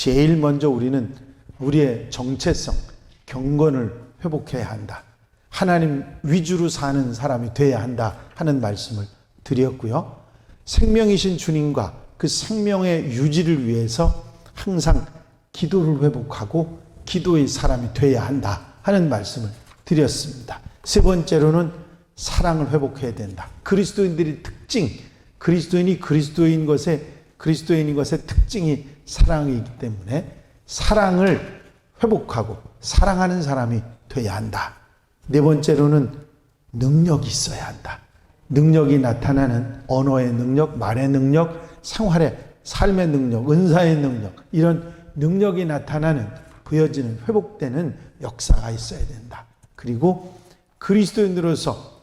제일 먼저 우리는 우리의 정체성, 경건을 회복해야 한다. 하나님 위주로 사는 사람이 돼야 한다 하는 말씀을 드렸고요. 생명이신 주님과 그 생명의 유지를 위해서 항상 기도를 회복하고 기도의 사람이 돼야 한다 하는 말씀을 드렸습니다. 세 번째로는 사랑을 회복해야 된다. 그리스도인들의 특징, 그리스도인이 그리스도인 것의 특징이 사랑이기 때문에 사랑을 회복하고 사랑하는 사람이 돼야 한다. 네 번째로는 능력이 있어야 한다. 능력이 나타나는 언어의 능력, 말의 능력, 생활의 삶의 능력, 은사의 능력, 이런 능력이 나타나는 부여지는 회복되는 역사가 있어야 된다. 그리고 그리스도인으로서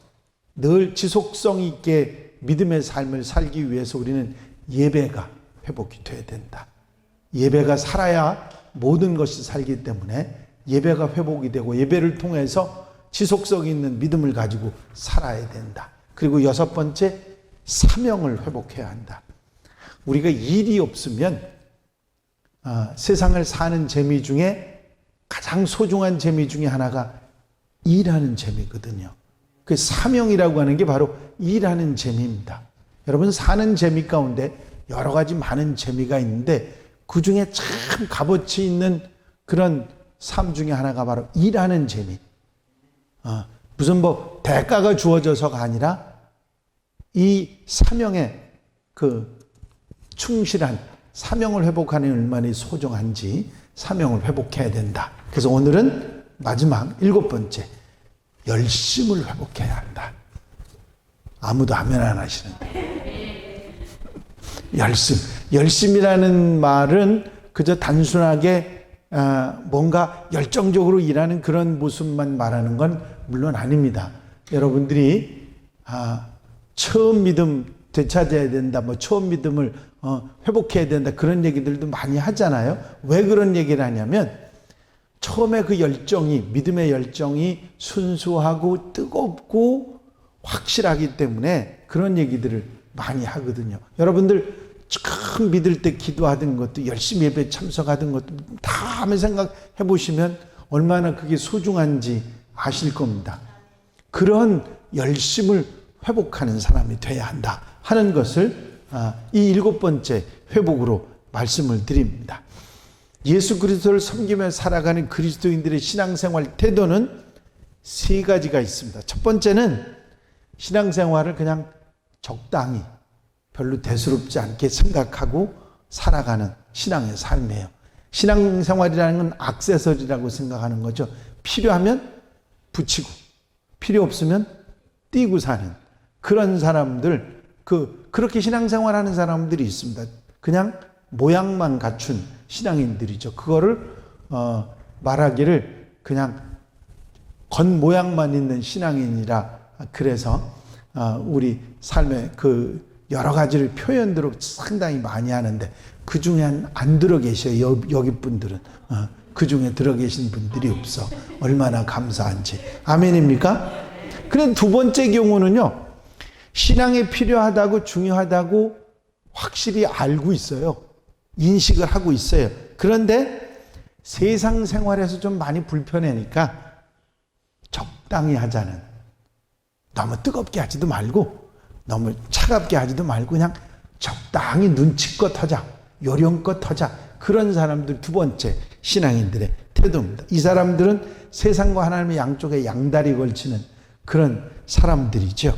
늘 지속성 있게 믿음의 삶을 살기 위해서 우리는 예배가 회복이 돼야 된다. 예배가 살아야 모든 것이 살기 때문에 예배가 회복이 되고 예배를 통해서 지속성 있는 믿음을 가지고 살아야 된다. 그리고 여섯 번째, 사명을 회복해야 한다. 우리가 일이 없으면 세상을 사는 재미 중에 가장 소중한 재미 중에 하나가 일하는 재미거든요. 그 사명이라고 하는 게 바로 일하는 재미입니다. 여러분, 사는 재미 가운데 여러 가지 많은 재미가 있는데 그 중에 참 값어치 있는 그런 삶 중에 하나가 바로 일하는 재미. 무슨 대가가 주어져서가 아니라 이 사명에 그 충실한 사명을 회복하는 얼마나 소중한지 사명을 회복해야 된다. 그래서 오늘은 마지막 일곱 번째, 열심을 회복해야 한다. 아무도 아멘 안 하시는데. 열심이라는 말은 그저 단순하게 뭔가 열정적으로 일하는 그런 모습만 말하는 건 물론 아닙니다. 여러분들이 처음 믿음 되찾아야 된다, 처음 믿음을 회복해야 된다, 그런 얘기들도 많이 하잖아요. 왜 그런 얘기를 하냐면 처음에 그 열정이, 믿음의 열정이 순수하고 뜨겁고 확실하기 때문에 그런 얘기들을 많이 하거든요. 여러분들 처음 믿을 때 기도하던 것도, 열심히 예배 참석하던 것도 다 한번 생각해 보시면 얼마나 그게 소중한지 아실 겁니다. 그런 열심을 회복하는 사람이 돼야 한다 하는 것을 이 일곱 번째 회복으로 말씀을 드립니다. 예수 그리스도를 섬기며 살아가는 그리스도인들의 신앙생활 태도는 세 가지가 있습니다. 첫 번째는 신앙생활을 그냥 적당히 별로 대수롭지 않게 생각하고 살아가는 신앙의 삶이에요. 신앙생활이라는 건 액세서리라고 생각하는 거죠. 필요하면 붙이고 필요 없으면 띄고 사는 그런 사람들, 그렇게 신앙생활하는 사람들이 있습니다. 그냥 모양만 갖춘 신앙인들이죠. 그거를 말하기를 그냥 겉모양만 있는 신앙인이라, 그래서 우리 삶의 그 여러 가지를 표현들을 상당히 많이 하는데 그 중에 안 들어 계셔요. 여기 분들은 그 중에 들어 계신 분들이 없어. 얼마나 감사한지. 아멘입니까? 그런데 두 번째 경우는요, 신앙이 필요하다고 중요하다고 확실히 알고 있어요. 인식을 하고 있어요. 그런데 세상 생활에서 좀 많이 불편하니까 적당히 하자는, 너무 뜨겁게 하지도 말고 너무 차갑게 하지도 말고 그냥 적당히 눈치껏 하자, 요령껏 하자, 그런 사람들 두 번째 신앙인들의 태도입니다. 이 사람들은 세상과 하나님의 양쪽에 양다리 걸치는 그런 사람들이죠.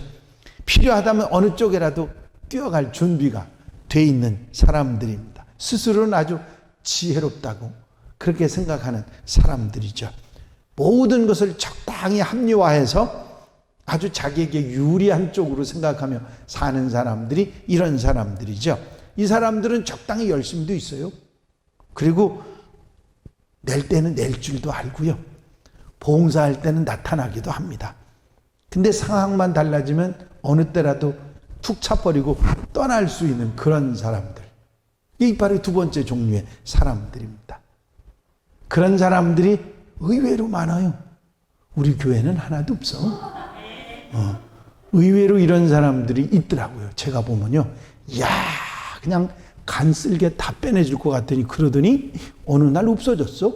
필요하다면 어느 쪽에라도 뛰어갈 준비가 돼 있는 사람들입니다. 스스로는 아주 지혜롭다고 그렇게 생각하는 사람들이죠. 모든 것을 적당히 합리화해서 아주 자기에게 유리한 쪽으로 생각하며 사는 사람들이 이런 사람들이죠. 이 사람들은 적당히 열심도 있어요. 그리고 낼 때는 낼 줄도 알고요. 봉사할 때는 나타나기도 합니다. 근데 상황만 달라지면 어느 때라도 툭 차버리고 떠날 수 있는 그런 사람들. 이게 바로 두 번째 종류의 사람들입니다. 그런 사람들이 의외로 많아요. 우리 교회는 하나도 없어. 의외로 이런 사람들이 있더라고요. 제가 보면요. 이야, 그냥 간 쓸개 다 빼내줄 것 같더니 그러더니 어느 날 없어졌어.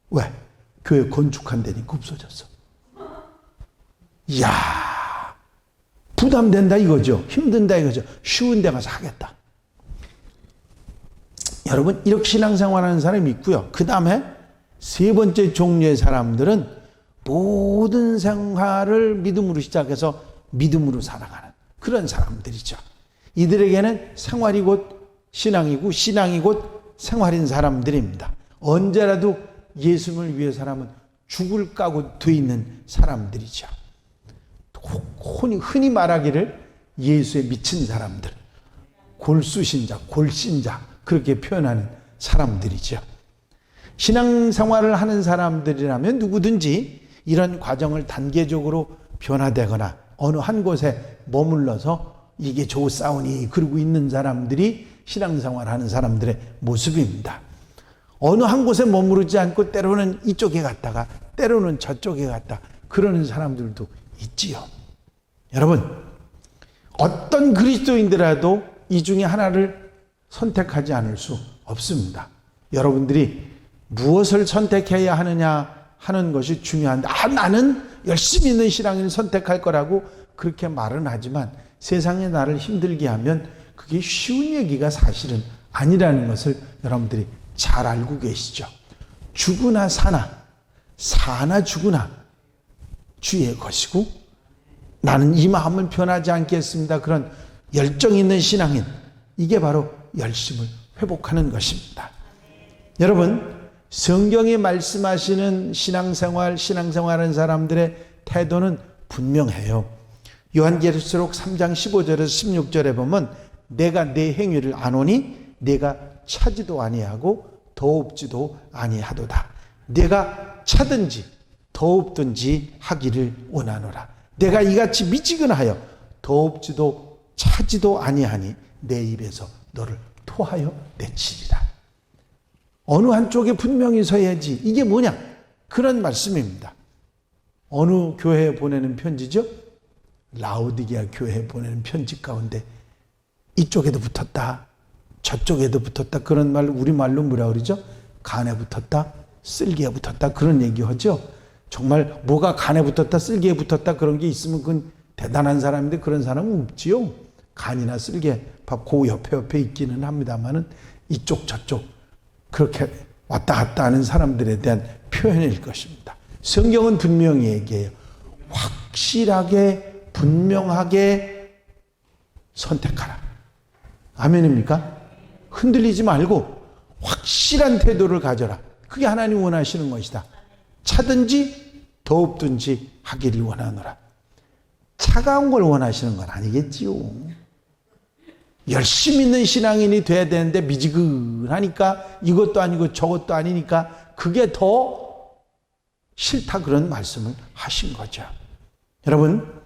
왜? 교회 건축한다니까 없어졌어. 이야, 부담된다 이거죠. 힘든다 이거죠. 쉬운 데 가서 하겠다. 여러분, 이렇게 신앙생활하는 사람이 있고요. 그 다음에 세 번째 종류의 사람들은 모든 생활을 믿음으로 시작해서 믿음으로 살아가는 그런 사람들이죠. 이들에게는 생활이 곧 신앙이고 신앙이 곧 생활인 사람들입니다. 언제라도 예수님을 위해 사람은 죽을 까고 돼 있는 사람들이죠. 흔히 말하기를 예수에 미친 사람들, 골수신자, 골신자 그렇게 표현하는 사람들이죠. 신앙생활을 하는 사람들이라면 누구든지 이런 과정을 단계적으로 변화되거나 어느 한 곳에 머물러서 이게 좋사오니 그러고 있는 사람들이 신앙생활하는 사람들의 모습입니다. 어느 한 곳에 머무르지 않고 때로는 이쪽에 갔다가 때로는 저쪽에 갔다 그러는 사람들도 있지요. 여러분, 어떤 그리스도인들라도 이 중에 하나를 선택하지 않을 수 없습니다. 여러분들이 무엇을 선택해야 하느냐 하는 것이 중요한데, 나는 열심히 있는 신앙인을 선택할 거라고 그렇게 말은 하지만 세상에 나를 힘들게 하면 그게 쉬운 얘기가 사실은 아니라는 것을 여러분들이 잘 알고 계시죠. 죽으나 사나, 사나 죽으나 주의 것이고 나는 이 마음을 변하지 않겠습니다. 그런 열정 있는 신앙인, 이게 바로 열심을 회복하는 것입니다. 여러분, 성경이 말씀하시는 신앙생활하는 사람들의 태도는 분명해요. 요한계시록 3장 15절에서 16절에 보면 내가 내 행위를 아노니 내가 차지도 아니하고 더웁지도 아니하도다. 내가 차든지 더웁든지 하기를 원하노라. 내가 이같이 미지근하여 더웁지도 차지도 아니하니 내 입에서 너를 토하여 내치리라. 어느 한쪽에 분명히 서야지. 이게 뭐냐? 그런 말씀입니다. 어느 교회에 보내는 편지죠? 라오디게아 교회에 보내는 편지 가운데 이쪽에도 붙었다, 저쪽에도 붙었다. 그런 말 우리말로 뭐라 그러죠? 간에 붙었다, 쓸개에 붙었다. 그런 얘기하죠. 정말 뭐가 간에 붙었다, 쓸개에 붙었다 그런 게 있으면 그건 대단한 사람인데 그런 사람은 없지요. 간이나 쓸개 그 옆에 있기는 합니다만은 이쪽 저쪽 그렇게 왔다 갔다 하는 사람들에 대한 표현일 것입니다. 성경은 분명히 얘기해요. 확실하게 분명하게 선택하라. 아멘입니까? 흔들리지 말고 확실한 태도를 가져라. 그게 하나님 원하시는 것이다. 차든지 더웁든지 하기를 원하노라. 차가운 걸 원하시는 건 아니겠지요. 열심히 있는 신앙인이 돼야 되는데 미지근하니까 이것도 아니고 저것도 아니니까 그게 더 싫다, 그런 말씀을 하신 거죠. 여러분,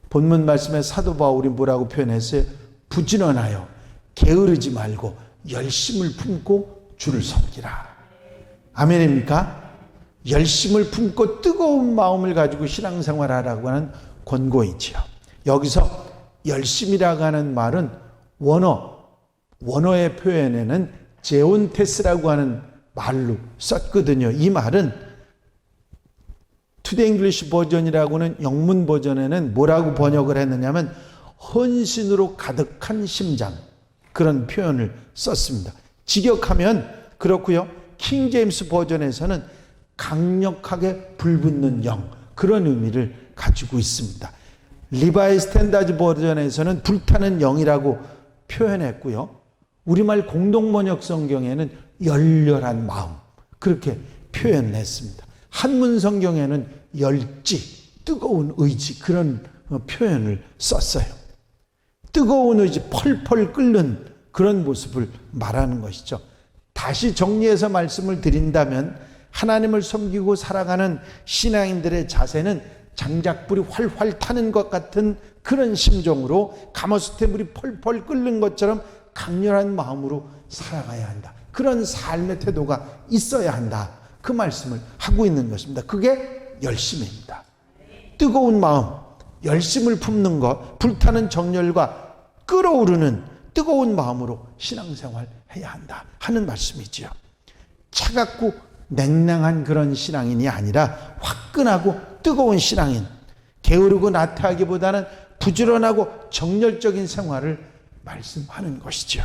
본문 말씀에 사도 바울이 뭐라고 표현했어요? 부지런하여 게으르지 말고 열심을 품고 주를 섬기라. 아멘입니까? 열심을 품고 뜨거운 마음을 가지고 신앙생활하라고 하는 권고이지요. 여기서 열심이라고 하는 말은 원어의 표현에는 제온테스라고 하는 말로 썼거든요. 이 말은 투데이 잉글리시 버전이라고는 영문 버전에는 뭐라고 번역을 했느냐면 헌신으로 가득한 심장, 그런 표현을 썼습니다. 직역하면 그렇고요. 킹 제임스 버전에서는 강력하게 불붙는 영, 그런 의미를 가지고 있습니다. 리바이 스탠다드 버전에서는 불타는 영이라고 표현했고요. 우리말 공동번역 성경에는 열렬한 마음, 그렇게 표현을 했습니다. 한문 성경에는 열지, 뜨거운 의지, 그런 표현을 썼어요. 뜨거운 의지, 펄펄 끓는 그런 모습을 말하는 것이죠. 다시 정리해서 말씀을 드린다면 하나님을 섬기고 살아가는 신앙인들의 자세는 장작불이 활활 타는 것 같은 그런 심정으로 가마솥에 물이 펄펄 끓는 것처럼 강렬한 마음으로 살아가야 한다. 그런 삶의 태도가 있어야 한다. 그 말씀을 하고 있는 것입니다. 그게 열심입니다. 뜨거운 마음, 열심을 품는 것, 불타는 정열과 끓어오르는 뜨거운 마음으로 신앙생활 해야 한다 하는 말씀이지요. 차갑고 냉랭한 그런 신앙인이 아니라 화끈하고 뜨거운 신앙인, 게으르고 나태하기보다는 부지런하고 정열적인 생활을 말씀하는 것이죠.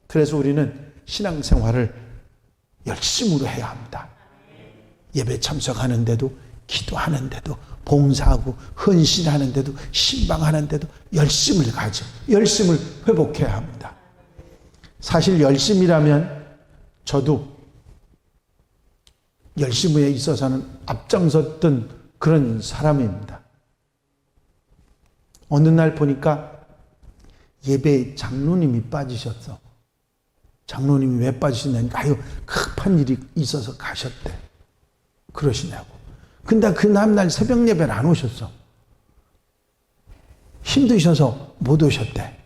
그래서 우리는 신앙생활을 열심으로 해야 합니다. 예배 참석하는데도, 기도하는데도, 봉사하고 헌신하는데도, 신방하는데도 열심을 가져, 열심을 회복해야 합니다. 사실 열심이라면 저도 열심에 있어서는 앞장섰던 그런 사람입니다. 어느 날 보니까 예배 장로님이 빠지셨어. 장로님이 왜 빠지셨냐니까, 아유, 급한 일이 있어서 가셨대. 그러시냐고. 근데 그 다음날 새벽 예배를 안 오셨어. 힘드셔서 못 오셨대.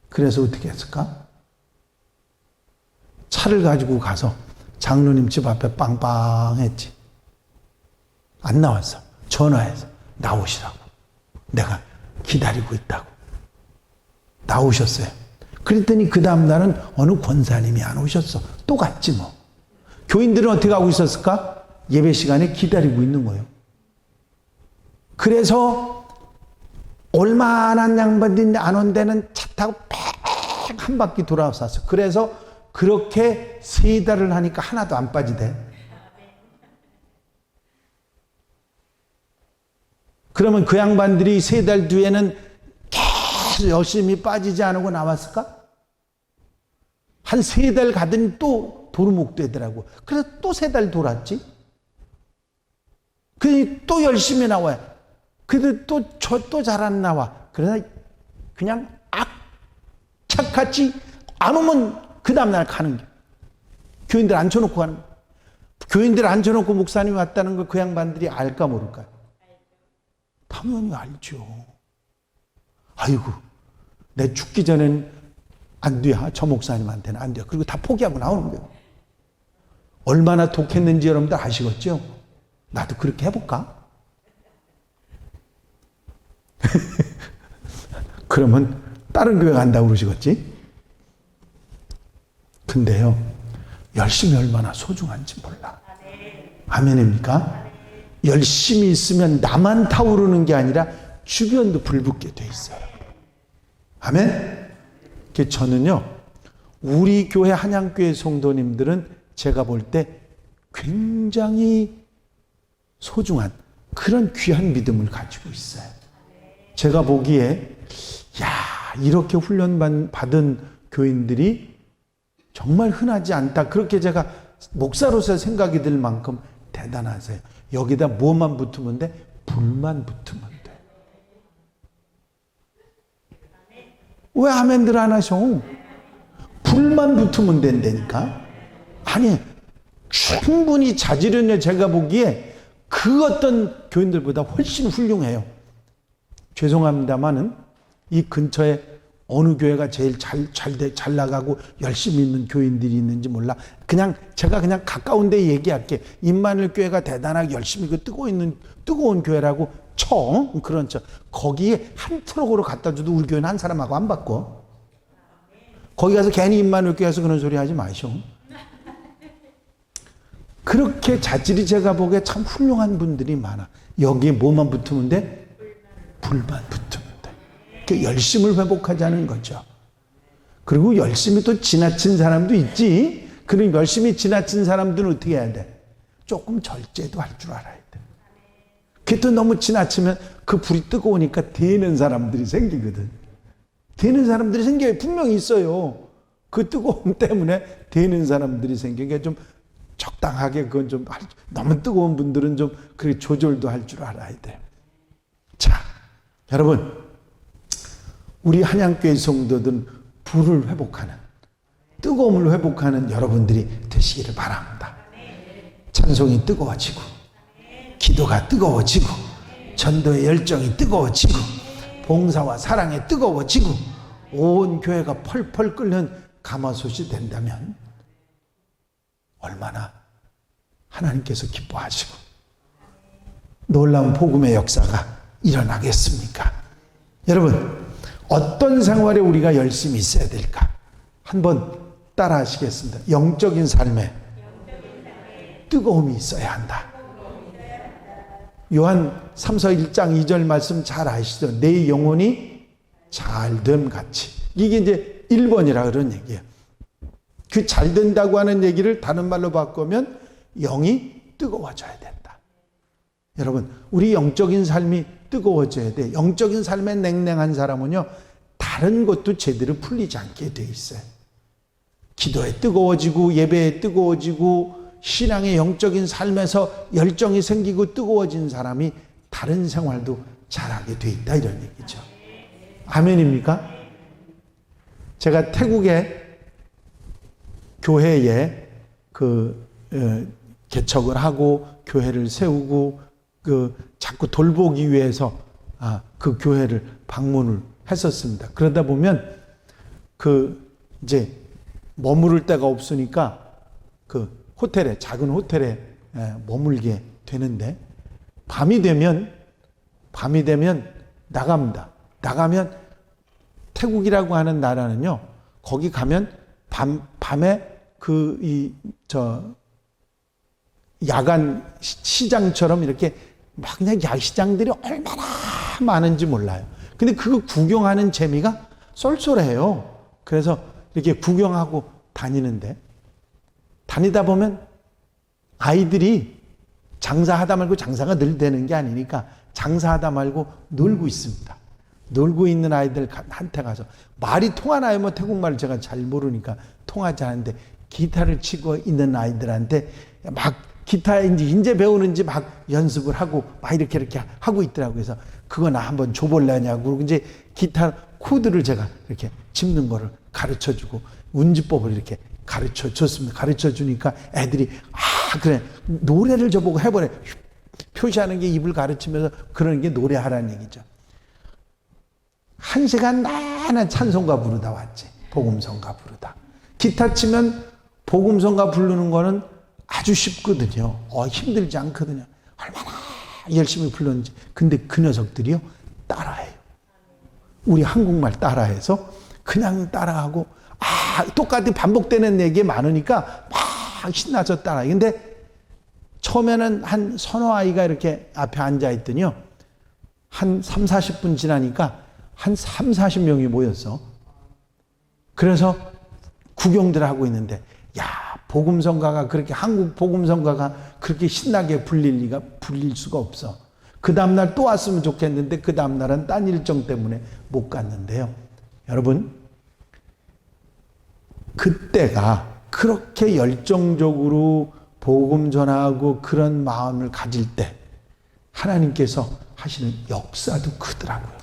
그래서 어떻게 했을까? 차를 가지고 가서 장로님 집 앞에 빵빵했지. 안 나왔어. 전화해서 나오시라고. 내가 기다리고 있다고. 나오셨어요. 그랬더니 그 다음날은 어느 권사님이 안 오셨어. 또 갔지 뭐. 교인들은 어떻게 하고 있었을까? 예배 시간에 기다리고 있는 거예요. 그래서 얼마나 양반들이 안 온 데는 차 타고 빽 한 바퀴 돌아왔었어. 그래서 그렇게 3달을 하니까 하나도 안 빠지대. 그러면 그 양반들이 3달 뒤에는 계속 열심히 빠지지 않고 나왔을까? 한 3달 가더니 또 도루묵 되더라고. 그래서 또 3달 돌았지. 그러니 또 열심히 나와요. 그래도 또 잘 안 나와. 그러나 그냥 악착같이 안 오면 그 다음날 가는 게. 교인들 앉혀놓고 가는 거. 교인들 앉혀놓고 목사님이 왔다는 걸 그 양반들이 알까 모를까요? 당연히 알죠. 아이고, 내 죽기 전엔 안 돼. 저 목사님한테는 안 돼. 그리고 다 포기하고 나오는 거예요. 얼마나 독했는지 여러분들 아시겠죠? 나도 그렇게 해볼까? 그러면 다른 교회 간다고 그러시겠지? 근데요, 열심히 얼마나 소중한지 몰라. 아멘입니까? 열심히 있으면 나만 타오르는 게 아니라 주변도 불붙게 돼 있어요. 아멘? 저는요, 우리 교회 한양교회 성도님들은 제가 볼 때 굉장히 소중한 그런 귀한 믿음을 가지고 있어요. 제가 보기에 이렇게 훈련 받은 교인들이 정말 흔하지 않다. 그렇게 제가 목사로서 생각이 들 만큼 대단하세요. 여기다 뭐만 붙으면 돼? 불만 붙으면 돼. 왜 아멘들 안 하셔? 불만 붙으면 된다니까. 아니, 충분히 자질은요, 제가 보기에 그 어떤 교인들보다 훨씬 훌륭해요. 죄송합니다만은 이 근처에 어느 교회가 제일 잘 나가고 열심히 있는 교인들이 있는지 몰라. 제가 그냥 가까운 데 얘기할게. 임마누엘 교회가 대단하게 열심히 뜨거운 교회라고 쳐. 그런 쳐. 거기에 한 트럭으로 갖다 줘도 우리 교회는 한 사람하고 안 바꿔. 거기 가서 괜히 임마누엘 교회에서 그런 소리 하지 마시오. 그렇게 자질이 제가 보기에 참 훌륭한 분들이 많아. 여기에 뭐만 붙으면 돼? 불만 붙으면 돼. 열심을 회복하자는 거죠. 그리고 열심히 또 지나친 사람도 있지. 그럼 열심히 지나친 사람들은 어떻게 해야 돼? 조금 절제도 할 줄 알아야 돼. 그게 또 너무 지나치면 그 불이 뜨거우니까 데는 사람들이 생기거든. 데는 사람들이 생겨요. 분명히 있어요. 그 뜨거움 때문에 데는 사람들이 생기니까 좀 적당하게 그건 좀 너무 뜨거운 분들은 좀 그렇게 조절도 할 줄 알아야 돼요. 자, 여러분, 우리 한양교회 성도들은 불을 회복하는, 뜨거움을 회복하는 여러분들이 되시기를 바랍니다. 찬송이 뜨거워지고, 기도가 뜨거워지고, 전도의 열정이 뜨거워지고, 봉사와 사랑이 뜨거워지고, 온 교회가 펄펄 끓는 가마솥이 된다면 얼마나 하나님께서 기뻐하시고 놀라운 복음의 역사가 일어나겠습니까? 여러분, 어떤 생활에 우리가 열심히 있어야 될까? 한번 따라 하시겠습니다. 영적인 삶에 뜨거움이 있어야 한다. 요한 3서 1장 2절 말씀 잘 아시죠? 내 영혼이 잘됨 같이. 이게 이제 1번이라 그런 얘기예요. 그 잘된다고 하는 얘기를 다른 말로 바꾸면 영이 뜨거워져야 된다. 여러분, 우리 영적인 삶이 뜨거워져야 돼. 영적인 삶에 냉랭한 사람은요, 다른 것도 제대로 풀리지 않게 돼 있어요. 기도에 뜨거워지고 예배에 뜨거워지고 신앙의 영적인 삶에서 열정이 생기고 뜨거워진 사람이 다른 생활도 잘하게 돼 있다, 이런 얘기죠. 아멘입니까? 제가 태국의 교회에 개척을 하고 교회를 세우고 자꾸 돌보기 위해서 그 교회를 방문을 했었습니다. 그러다 보면 이제 머무를 데가 없으니까 작은 호텔에 머물게 되는데, 밤이 되면 나갑니다. 나가면 태국이라고 하는 나라는요, 거기 가면 밤에 야간 시장처럼 이렇게 막 그냥 야시장들이 얼마나 많은지 몰라요. 근데 그거 구경하는 재미가 쏠쏠해요. 그래서 이렇게 구경하고 다니는데, 다니다 보면 아이들이 장사하다 말고, 장사가 늘 되는 게 아니니까 장사하다 말고 놀고 있습니다. 놀고 있는 아이들한테 가서 말이 통하나요? 뭐 태국말을 제가 잘 모르니까 통하지 않는데, 기타를 치고 있는 아이들한테 막 기타인지 인제 배우는지 막 연습을 하고 막 이렇게 하고 있더라고요. 그래서 그거 나 한번 줘볼래냐고. 그리고 이제 기타 코드를 제가 이렇게 짚는 거를 가르쳐 주고 운지법을 이렇게 가르쳐 줬습니다. 가르쳐 주니까 애들이 그래, 노래를 저보고 해보래. 표시하는 게 입을 가르치면서 그러는 게 노래하라는 얘기죠. 1시간 내내 찬송가 부르다 왔지. 복음성가 부르다. 기타 치면 복음성가 부르는 거는 아주 쉽거든요. 힘들지 않거든요. 얼마나 열심히 불렀는지. 근데 그 녀석들이요, 따라해요. 우리 한국말 따라해서 그냥 따라하고, 똑같이 반복되는 얘기가 많으니까 막 신나서 따라해요. 근데 처음에는 한 서너 아이가 이렇게 앞에 앉아있더니요, 한 3, 40분 지나니까 한 3, 40명이 모였어. 그래서 구경들 하고 있는데, 복음성가가 그렇게, 한국 복음성가가 그렇게 신나게 불릴 수가 없어. 그 다음날 또 왔으면 좋겠는데, 그 다음날은 딴 일정 때문에 못 갔는데요. 여러분, 그때가 그렇게 열정적으로 복음 전하고 그런 마음을 가질 때 하나님께서 하시는 역사도 크더라고요.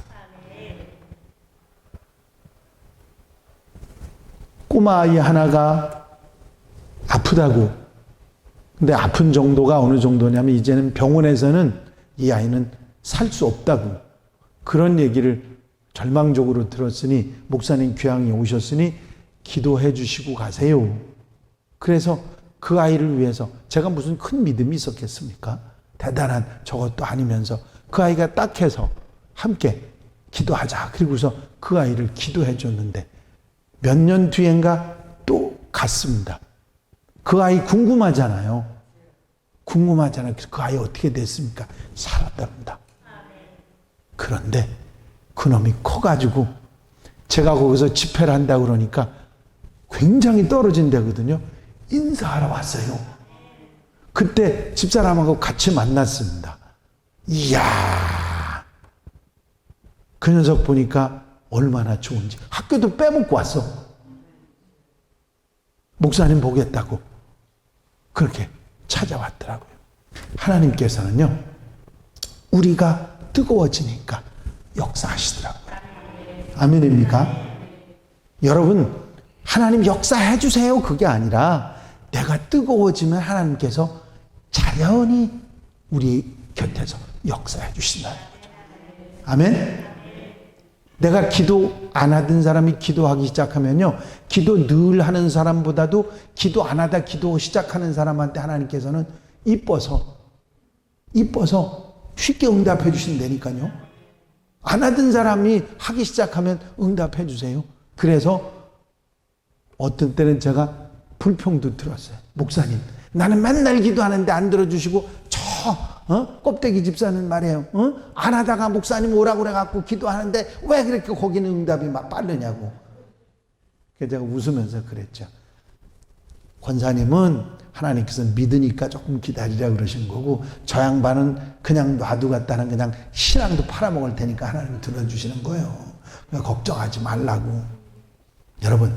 꼬마아이 하나가 아프다고. 근데 아픈 정도가 어느 정도냐면, 이제는 병원에서는 이 아이는 살 수 없다고 그런 얘기를 절망적으로 들었으니, 목사님 귀향이 오셨으니 기도해 주시고 가세요. 그래서 그 아이를 위해서, 제가 무슨 큰 믿음이 있었겠습니까? 대단한 저것도 아니면서 그 아이가 딱 해서 함께 기도하자. 그리고서 그 아이를 기도해 줬는데, 몇 년 뒤엔가 또 갔습니다. 그 아이 궁금하잖아요. 그래서 그 아이 어떻게 됐습니까? 살았답니다. 그런데 그놈이 커가지고, 제가 거기서 집회를 한다고 그러니까 굉장히 떨어진 데거든요. 인사하러 왔어요. 그때 집사람하고 같이 만났습니다. 이야, 그 녀석 보니까 얼마나 좋은지. 학교도 빼먹고 왔어. 목사님 보겠다고 그렇게 찾아왔더라고요. 하나님께서는요, 우리가 뜨거워지니까 역사하시더라고요. 아멘입니까? 여러분, 하나님 역사해 주세요 그게 아니라, 내가 뜨거워지면 하나님께서 자연히 우리 곁에서 역사해 주신다는 거죠. 아멘? 내가 기도 안 하던 사람이 기도하기 시작하면요, 기도 늘 하는 사람보다도 기도 안 하다 기도 시작하는 사람한테 하나님께서는 이뻐서 쉽게 응답해 주신다니까요. 안 하던 사람이 하기 시작하면 응답해 주세요. 그래서 어떤 때는 제가 불평도 들었어요. 목사님, 나는 맨날 기도하는데 안 들어주시고 껍데기 집사는 말이에요. 안 하다가 목사님 오라고 그래갖고 기도하는데 왜 그렇게 거기는 응답이 막 빠르냐고. 그래서 제가 웃으면서 그랬죠. 권사님은 하나님께서 믿으니까 조금 기다리라 그러신 거고, 저 양반은 그냥 놔두갔다는 그냥 신앙도 팔아먹을 테니까 하나님 들어주시는 거예요. 그러니까 걱정하지 말라고. 여러분,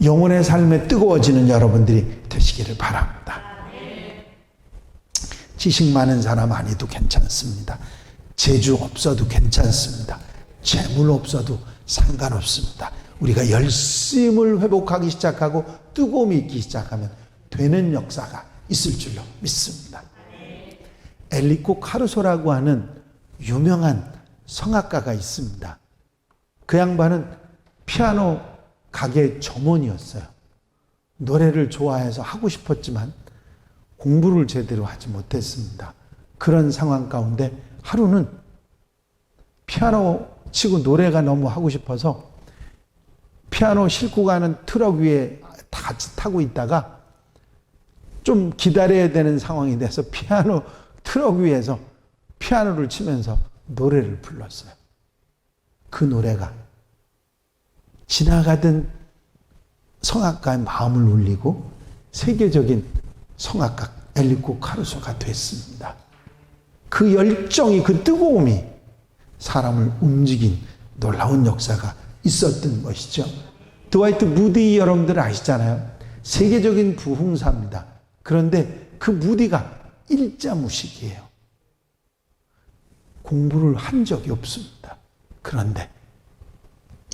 영혼의 삶에 뜨거워지는 여러분들이 되시기를 바랍니다. 지식 많은 사람 아니도 괜찮습니다. 재주 없어도 괜찮습니다. 재물 없어도 상관없습니다. 우리가 열심을 회복하기 시작하고 뜨거움이 있기 시작하면 되는 역사가 있을 줄로 믿습니다. 엘리코 카루소라고 하는 유명한 성악가가 있습니다. 그 양반은 피아노 가게 점원이었어요. 노래를 좋아해서 하고 싶었지만 공부를 제대로 하지 못했습니다. 그런 상황 가운데 하루는 피아노 치고 노래가 너무 하고 싶어서 피아노 싣고 가는 트럭 위에 다 같이 타고 있다가 좀 기다려야 되는 상황이 돼서 피아노 트럭 위에서 피아노를 치면서 노래를 불렀어요. 그 노래가 지나가던 성악가의 마음을 울리고 세계적인 성악가 엘리코 카루소가 됐습니다. 그 열정이, 그 뜨거움이 사람을 움직인 놀라운 역사가 있었던 것이죠. 드와이트 무디 여러분들 아시잖아요. 세계적인 부흥사입니다. 그런데 그 무디가 일자무식이에요. 공부를 한 적이 없습니다. 그런데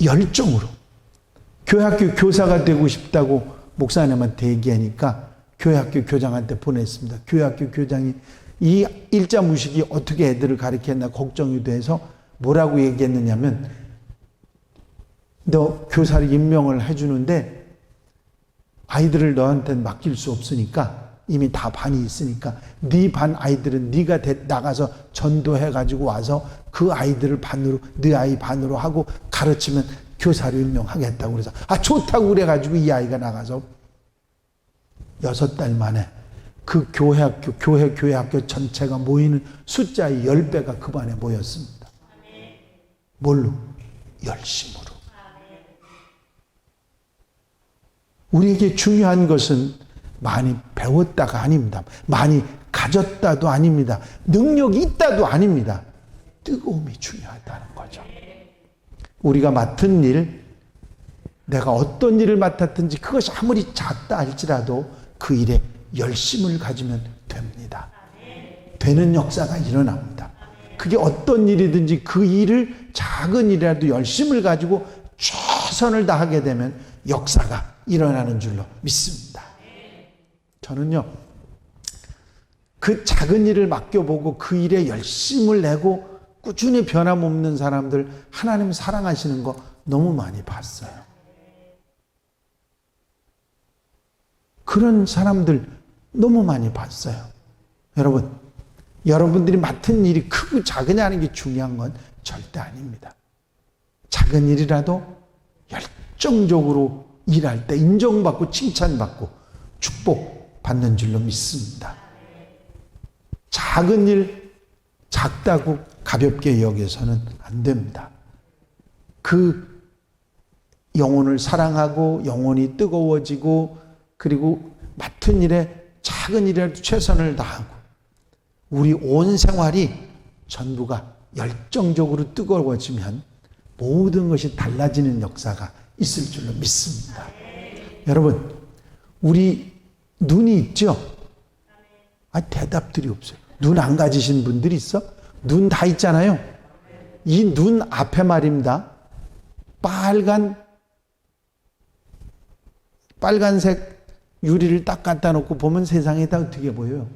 열정으로 교회학교 교사가 되고 싶다고 목사님한테 얘기하니까 교회학교 교장한테 보냈습니다. 교회학교 교장이 이 일자무식이 어떻게 애들을 가르쳤나 걱정이 돼서 뭐라고 얘기했느냐면, 너 교사를 임명을 해주는데 아이들을 너한테 맡길 수 없으니까, 이미 다 반이 있으니까 네 반 아이들은 네가 나가서 전도해가지고 와서 그 아이들을 반으로, 네 아이 반으로 하고 가르치면 교사를 임명하겠다고 그래서 좋다고 그래가지고 이 아이가 나가서 6달 만에 그 교회학교 전체가 모이는 숫자의 10배가 그 반에 모였습니다. 뭘로? 열심으로. 우리에게 중요한 것은 많이 배웠다가 아닙니다. 많이 가졌다도 아닙니다. 능력이 있다도 아닙니다. 뜨거움이 중요하다는 거죠. 우리가 맡은 일, 내가 어떤 일을 맡았든지 그것이 아무리 작다 할지라도 그 일에 열심을 가지면 됩니다. 되는 역사가 일어납니다. 그게 어떤 일이든지 그 일을 작은 일이라도 열심을 가지고 최선을 다하게 되면 역사가 일어나는 줄로 믿습니다. 저는요, 그 작은 일을 맡겨보고 그 일에 열심을 내고 꾸준히 변함없는 사람들 하나님 사랑하시는 거 너무 많이 봤어요. 그런 사람들 너무 많이 봤어요. 여러분, 여러분들이 맡은 일이 크고 작으냐 하는 게 중요한 건 절대 아닙니다. 작은 일이라도 열정적으로 일할 때 인정받고 칭찬받고 축복받는 줄로 믿습니다. 작은 일, 작다고 가볍게 여겨서는 안 됩니다. 그 영혼을 사랑하고 영혼이 뜨거워지고 그리고 맡은 일에 작은 일이라도 최선을 다하고 우리 온 생활이 전부가 열정적으로 뜨거워지면 모든 것이 달라지는 역사가 있을 줄로 믿습니다. 여러분, 우리 눈이 있죠? 대답들이 없어요. 눈 안 가지신 분들이 있어? 눈 다 있잖아요. 이 눈 앞에 말입니다. 빨간색 유리를 딱 갖다 놓고 보면 세상이 다 어떻게 보여요?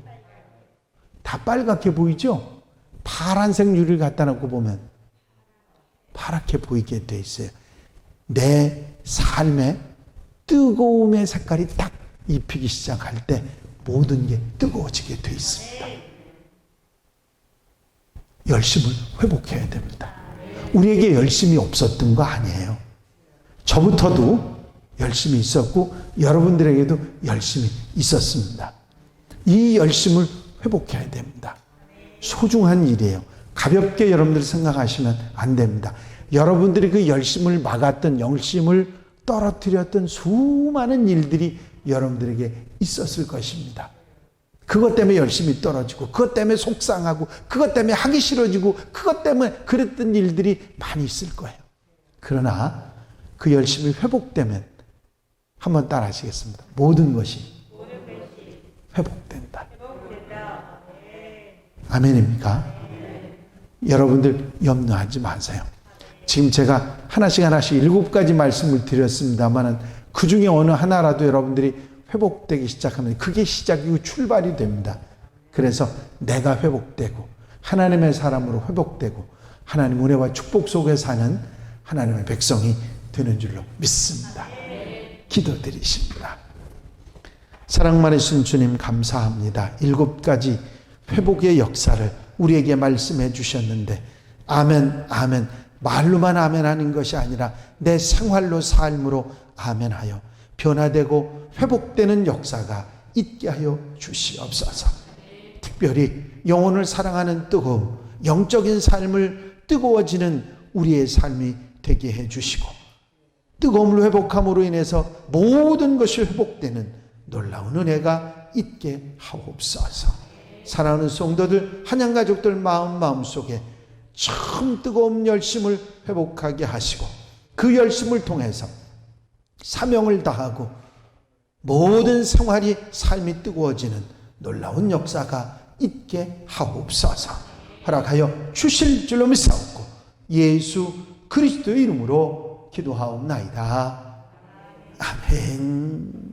다 빨갛게 보이죠? 파란색 유리를 갖다 놓고 보면 파랗게 보이게 돼 있어요. 내 삶의 뜨거움의 색깔이 딱 입히기 시작할 때 모든 게 뜨거워지게 돼 있습니다. 열심을 회복해야 됩니다. 우리에게 열심이 없었던 거 아니에요. 저부터도 열심이 있었고 여러분들에게도 열심이 있었습니다. 이 열심을 회복해야 됩니다. 소중한 일이에요. 가볍게 여러분들이 생각하시면 안 됩니다. 여러분들이 그 열심을 막았던, 열심을 떨어뜨렸던 수많은 일들이 여러분들에게 있었을 것입니다. 그것 때문에 열심이 떨어지고, 그것 때문에 속상하고, 그것 때문에 하기 싫어지고, 그것 때문에 그랬던 일들이 많이 있을 거예요. 그러나 그 열심이 회복되면, 한번 따라 하시겠습니다. 모든 것이 회복된다. 아멘입니까? 여러분들 염려하지 마세요. 지금 제가 하나씩 7가지 말씀을 드렸습니다만 그 중에 어느 하나라도 여러분들이 회복되기 시작하면 그게 시작이고 출발이 됩니다. 그래서 내가 회복되고 하나님의 사람으로 회복되고 하나님 은혜와 축복 속에 사는 하나님의 백성이 되는 줄로 믿습니다. 기도드리십니다. 사랑 많으신 주님 감사합니다. 7가지 회복의 역사를 우리에게 말씀해 주셨는데 아멘 아멘 말로만 아멘 하는 것이 아니라 내 생활로 삶으로 아멘하여 변화되고 회복되는 역사가 있게 하여 주시옵소서. 특별히 영혼을 사랑하는 뜨거움, 영적인 삶을 뜨거워지는 우리의 삶이 되게 해 주시고 뜨거움을 회복함으로 인해서 모든 것이 회복되는 놀라운 은혜가 있게 하옵소서. 사랑하는 성도들, 한양가족들 마음속에 참 뜨거운 열심을 회복하게 하시고 그 열심을 통해서 사명을 다하고 모든 생활이 삶이 뜨거워지는 놀라운 역사가 있게 하옵소서. 허락하여 주실 줄로 믿사옵고 예수 그리스도의 이름으로 기도하옵나이다. 아멘.